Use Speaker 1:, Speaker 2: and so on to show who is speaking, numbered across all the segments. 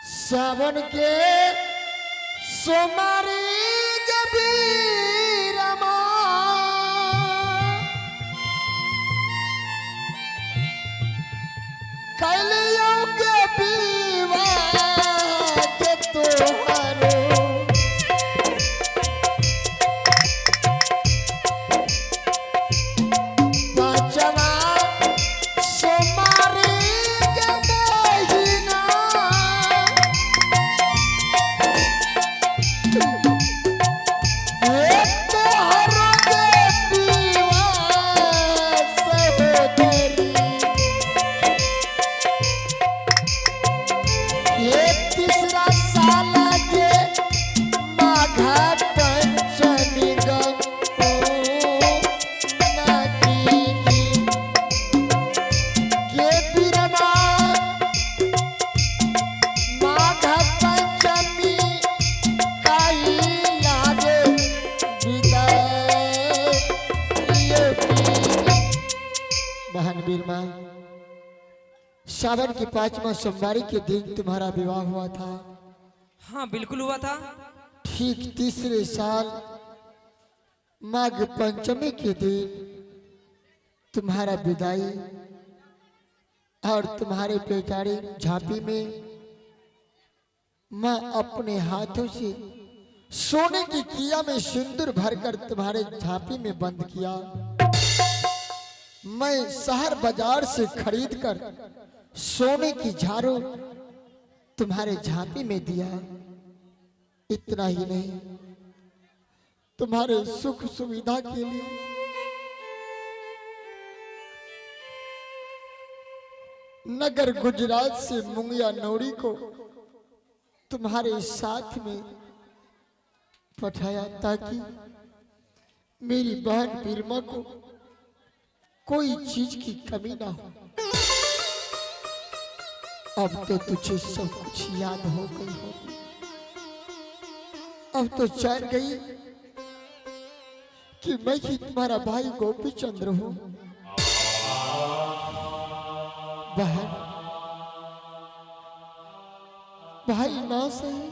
Speaker 1: सावन के सोमारी जबीरमा कलियों के पीवा के तोहारो पांचवा सोमारी जबीना सावन की 5वां सोमवारी के दिन तुम्हारा विवाह हुआ था।
Speaker 2: हाँ बिल्कुल हुआ था।
Speaker 1: ठीक तीसरे साल माघ पंचमी के दिन तुम्हारा विदाई और तुम्हारे पेटारी झांपी में मैं अपने हाथों से सोने की किया में सिंदूर भरकर तुम्हारे झांपी में बंद किया। मैं शहर बाजार से खरीदकर सोने की झाड़ू तुम्हारे झांपी में दिया। इतना ही नहीं, तुम्हारे सुख सुविधा के लिए नगर गुजरात से मुंगिया नौड़ी को तुम्हारे साथ में पठाया ताकि मेरी बहन बीरमा को कोई चीज की कमी ना हो। अब तो तुझे सब कुछ याद हो गई होगी। अब तो जान गई कि मैं ही तुम्हारा भाई गोपी चंद्र हूं। बहन, भाई ना सही,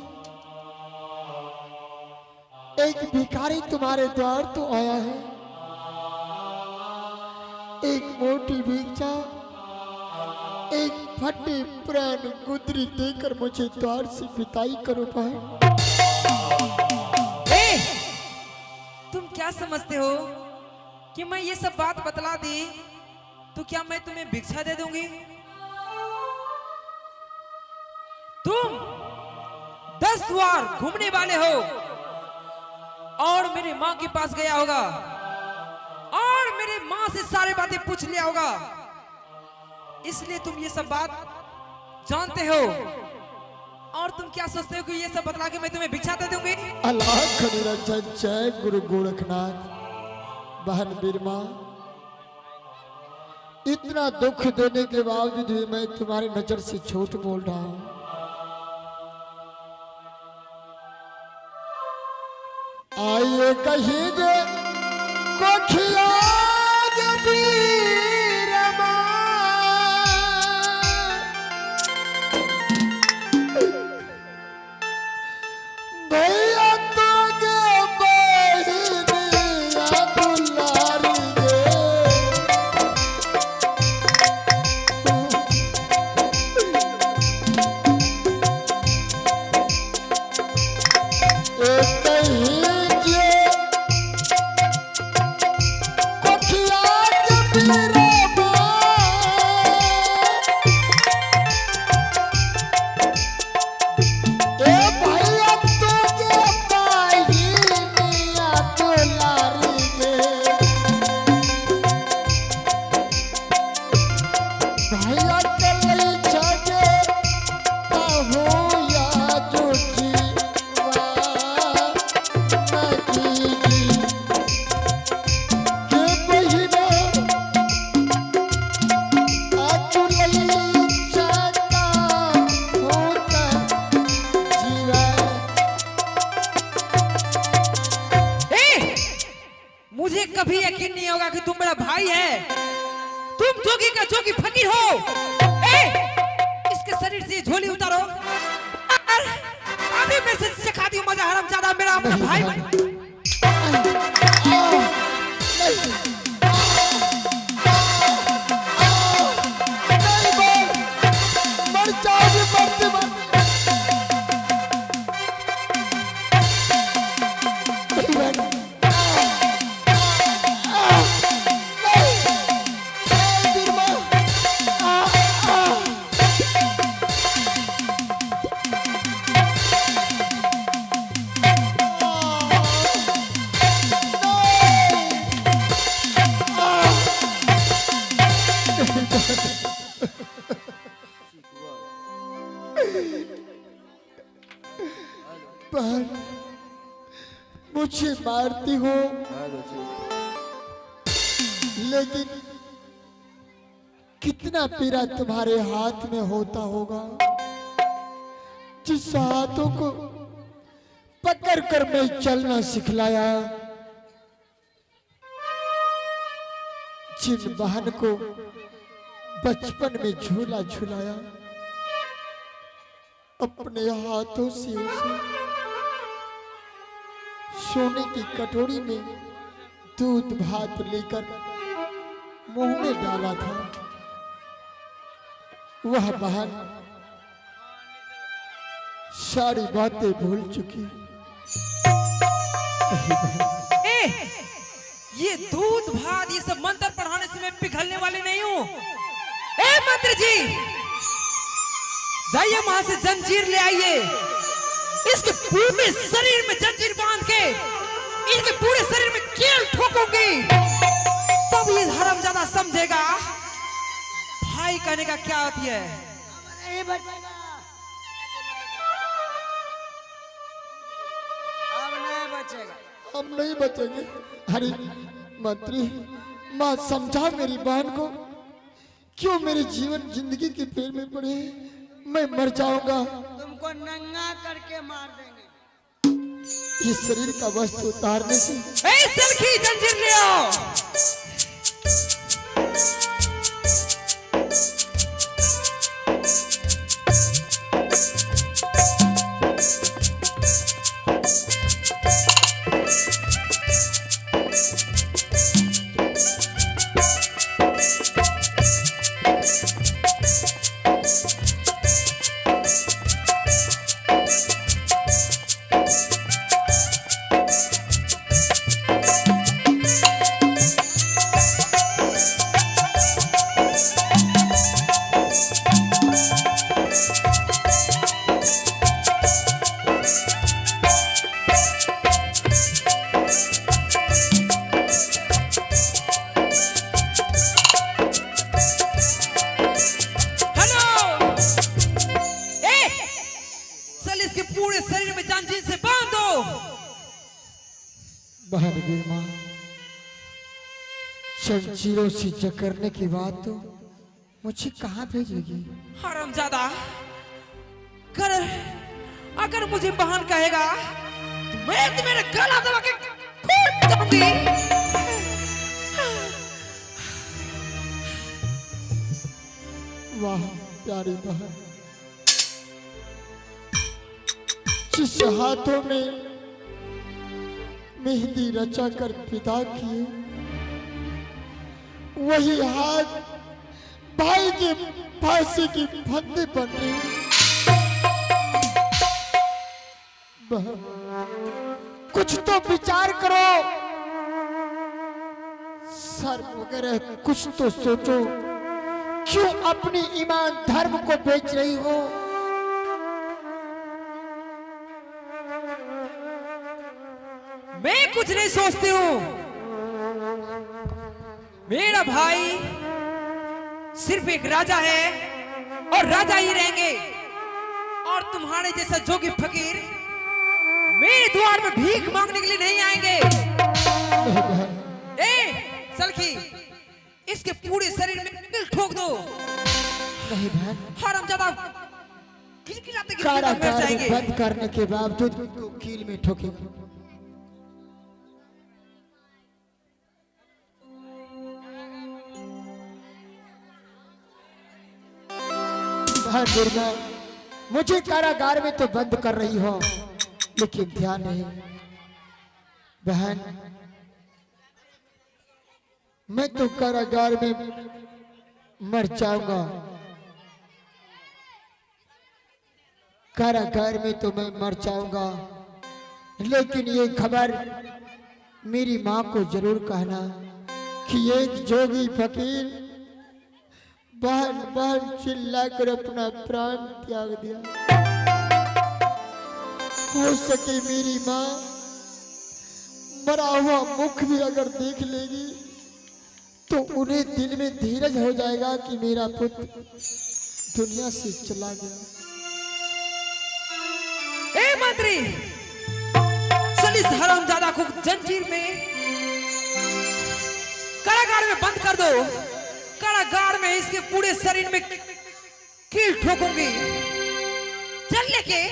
Speaker 1: एक भिखारी तुम्हारे द्वार तो आया है। एक मोटी भिक्षा, एक फटे प्राण गुदरी देकर मुझे द्वार से विदाई करो बहन।
Speaker 2: तुम क्या समझते हो कि मैं ये सब बात बतला दी तो क्या मैं तुम्हें भिक्षा दे दूंगी? तुम 10 द्वार घूमने वाले हो और मेरे माँ के पास गया होगा और मेरे माँ से सारी बातें पूछ लिया होगा, इसलिए तुम ये सब बात जानते हो। और तुम क्या सोचते हो कि ये सब बतला के मैं तुम्हें भिक्षा दे दूंगी?
Speaker 1: अल्लाह निरंजन जय गुरु गोरखनाथ। बहन बीरमा, इतना दुख देने के बावजूद भी मैं तुम्हारी नजर से झूठ बोल रहा हूं। आइए कहीं दे कोठिया बीरमा, भैया तो गे बहिनिया दुलारी गे,
Speaker 2: कभी यकीन नहीं होगा कि तुम मेरा भाई है। तुम जोगी का जोगी फकीर हो। सिखा दी मजा हरामजादा मेरा अपना
Speaker 1: नहीं
Speaker 2: भाई
Speaker 1: बहन। नहीं मर जाओगे मरते मरते। नहीं बहन। नहीं बीरमा। बहन मुझे मारती हो लेकिन कितना पीड़ा तुम्हारे हाथ में होता होगा, जिस हाथों को पकड़ कर मैं चलना सिखलाया, जिन बहन को बचपन में झूला झुलाया, अपने हाथों से उसे सोने की कटोरी में दूध भात लेकर मुंह में डाला था, वह बहन सारी बातें भूल चुकी।
Speaker 2: ए, ये दूध भात ये सब मंत्र पढ़ाने से मैं पिघलने वाले नहीं हूँ। ए मंत्री जी, जाइए वहां से जंजीर ले आइए, इसके पूरे शरीर में जंजीर बांध के इनके पूरे शरीर में कील ठोकूंगी, तब ये हरामजादा समझेगा भाई कहने का क्या होती है।
Speaker 3: नहीं बचेगा, अब नहीं बचेगा।
Speaker 1: हम नहीं बचेंगे। अरे मंत्री, माँ समझा मेरी बहन को, क्यों मेरे जीवन जिंदगी के पेड़ में पड़े हैं? मैं मर जाऊंगा।
Speaker 3: तुमको नंगा करके मार देंगे।
Speaker 1: इस शरीर का वस्त्र उतारने से
Speaker 2: ए सलखी, जंजीर ले आओ।
Speaker 1: बहन बीरमा, जंजीरों से जकड़ने के बाद तो मुझे कहाँ भेजेगी?
Speaker 2: हरामजादा, अगर मुझे बहन कहेगा तो मैं तुम्हें गला दबा के कूट जाऊंगी।
Speaker 1: वाह प्यारी बहन, जिस हाथों में मेहंदी रचा कर विदा किए, वही हाथ भाई के फांसी की फंदे बन रही। बहन, कुछ तो विचार करो, सर वगैरह कुछ तो सोचो, क्यों अपनी ईमान धर्म को बेच रही हो?
Speaker 2: मैं कुछ नहीं सोचती हूँ, मेरा भाई सिर्फ एक राजा है और राजा ही रहेंगे, और तुम्हारे जैसा जोगी फकीर मेरे द्वार में भीख मांगने के लिए नहीं आएंगे। ए सलखी, इसके पूरे शरीर में कील ठोक दो।
Speaker 1: नहीं बहन,
Speaker 2: हरामजादा गिड़गिड़ाते
Speaker 1: कारागार
Speaker 2: मर
Speaker 1: में
Speaker 2: जाएंगे।
Speaker 1: बंद करने के बावजूद तो कील में ठोकेगा। बहन दुर्गा, मुझे कारागार में तो बंद कर रही हो, लेकिन ध्यान रहे बहन, मैं तो कारागार में मर जाऊंगा, कारागार में तो मैं मर जाऊंगा, लेकिन ये खबर मेरी माँ को जरूर कहना कि एक जोगी फकीर बहन बहन चिल्लाकर अपना प्राण त्याग दिया। हो सके मेरी माँ मरा हुआ मुख भी अगर देख लेगी तो उन्हें दिल में धीरज हो जाएगा कि मेरा पुत्र दुनिया से चला गया।
Speaker 2: ए मंत्री, चल इस हरामजादा को जंजीर में कारागार में बंद कर दो। कारागार में इसके पूरे शरीर में कील ठोकूंगी। चल लेके